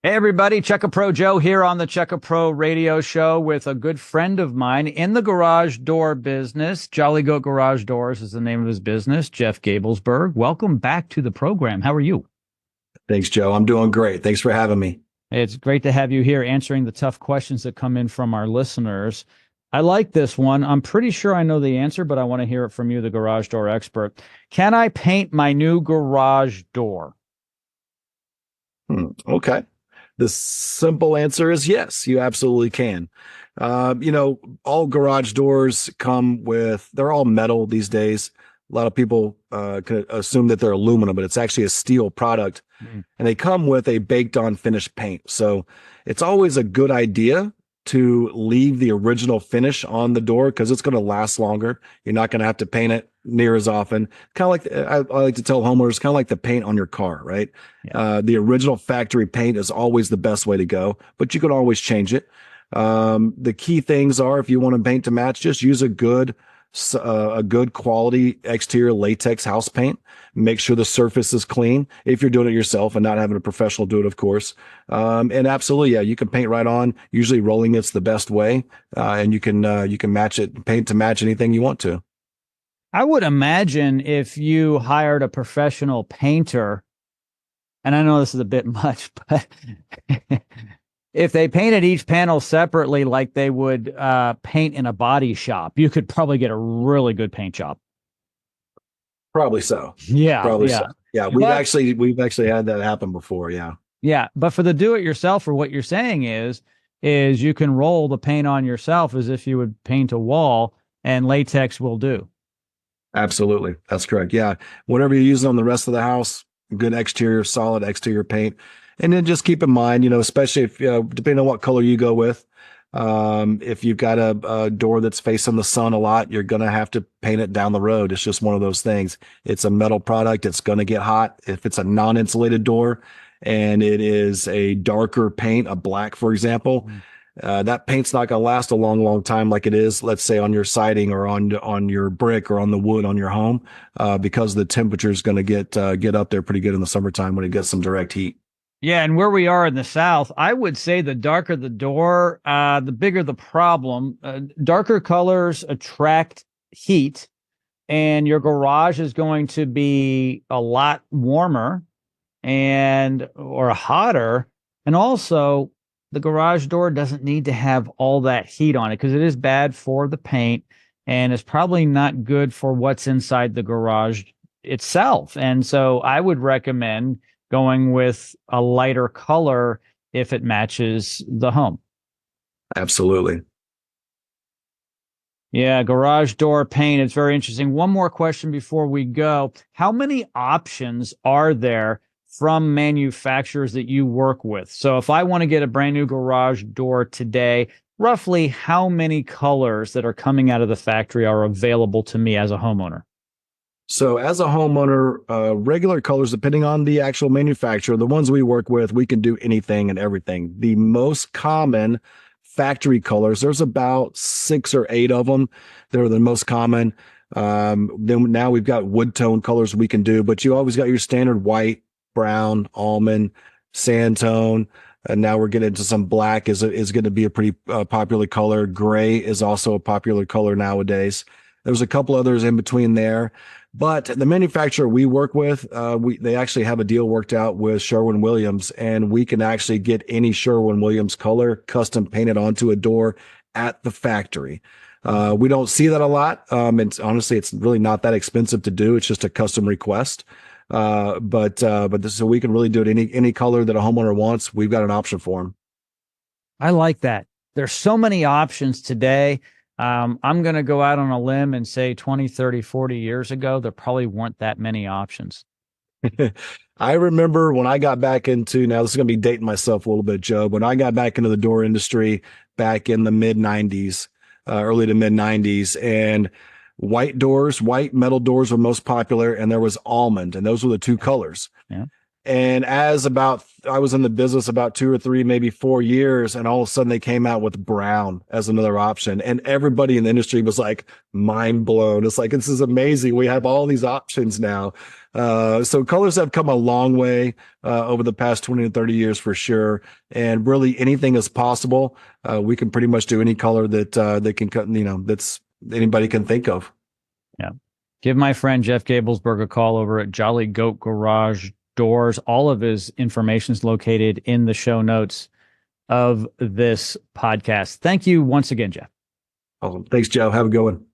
Hey everybody, Check APro Joe here on the Check APro Radio Show with a good friend of mine in the garage door business. Jolly Goat Garage Doors is the name of his business, Jeff Gablesberg. Welcome back to the program. How are you? Thanks, Joe. I'm doing great. Thanks for having me. It's great to have you here answering the tough questions that come in from our listeners. I like this one. I'm pretty sure I know the answer, but I want to hear it from you, the garage door expert. Can I paint my new garage door? Okay. The simple answer is yes, you absolutely can. All garage doors they're all metal these days. A lot of people can assume that they're aluminum, but it's actually a steel product. And they come with a baked on finished paint. So it's always a good idea to leave the original finish on the door because it's going to last longer. You're not going to have to paint it near as often. Kind of like I like to tell homeowners, kind of like the paint on your car, right? Yeah. The original factory paint is always the best way to go, but you can always change it. The key things are, if you want to paint to match, just use a good quality exterior latex house paint. Make sure the surface is clean if you're doing it yourself and not having a professional do it, of course. And absolutely, yeah, you can paint right on. Usually rolling it's the best way. And you can match it, paint to match anything you want to. I would imagine if you hired a professional painter, and I know this is a bit much, but if they painted each panel separately like they would paint in a body shop, you could probably get a really good paint job. Probably so. Yeah. Probably yeah. so. Yeah. We've actually had that happen before. Yeah. Yeah. But for the do-it-yourselfer, what you're saying is you can roll the paint on yourself as if you would paint a wall, and latex will do. Absolutely. That's correct. Yeah. Whatever you're using on the rest of the house, good exterior, solid exterior paint. And then just keep in mind, especially if, depending on what color you go with, if you've got a door that's facing the sun a lot, you're going to have to paint it down the road. It's just one of those things. It's a metal product. It's going to get hot. If it's a non-insulated door and it is a darker paint, a black, for example, that paint's not going to last a long, long time like it is, let's say, on your siding or on your brick or on the wood on your home, because the temperature is going to get up there pretty good in the summertime when it gets some direct heat. Yeah, and where we are in the South, I would say the darker the door, the bigger the problem. Darker colors attract heat, and your garage is going to be a lot warmer or hotter. And also, the garage door doesn't need to have all that heat on it because it is bad for the paint, and it's probably not good for what's inside the garage itself. And so I would recommend going with a lighter color if it matches the home. Absolutely. Yeah, garage door paint. It's very interesting. One more question before we go. How many options are there from manufacturers that you work with? So if I want to get a brand new garage door today, roughly how many colors that are coming out of the factory are available to me as a homeowner? So as a homeowner, regular colors, depending on the actual manufacturer, the ones we work with, we can do anything and everything. The most common factory colors, there's about 6 or 8 of them. They're the most common. Then now we've got wood tone colors we can do, but you always got your standard white, brown, almond, sand tone. And now we're getting into some black is going to be a pretty popular color. Gray is also a popular color nowadays. There's a couple others in between there. But the manufacturer we work with, they actually have a deal worked out with Sherwin-Williams, and we can actually get any Sherwin-Williams color custom painted onto a door at the factory. We don't see that a lot. And honestly, it's really not that expensive to do. It's just a custom request. But so we can really do it any color that a homeowner wants. We've got an option for them. I like that. There's so many options today. I'm going to go out on a limb and say 20, 30, 40 years ago, there probably weren't that many options. I remember when I got back into, now this is going to be dating myself a little bit, Joe, when I got back into the door industry back in the mid-90s, early to mid-90s, and white metal doors were most popular, and there was almond, and those were the two colors. Yeah. And I was in the business about 2 or 3, maybe 4 years, and all of a sudden they came out with brown as another option. And everybody in the industry was like mind blown. It's like, this is amazing. We have all these options now. So colors have come a long way over the past 20 to 30 years for sure. And really anything is possible. We can pretty much do any color that can cut, that's anybody can think of. Yeah. Give my friend Jeff Gablesberg a call over at Jolly Goat Garage Doors. All of his information is located in the show notes of this podcast. Thank you once again, Jeff. Awesome. Thanks, Joe. Have a good one.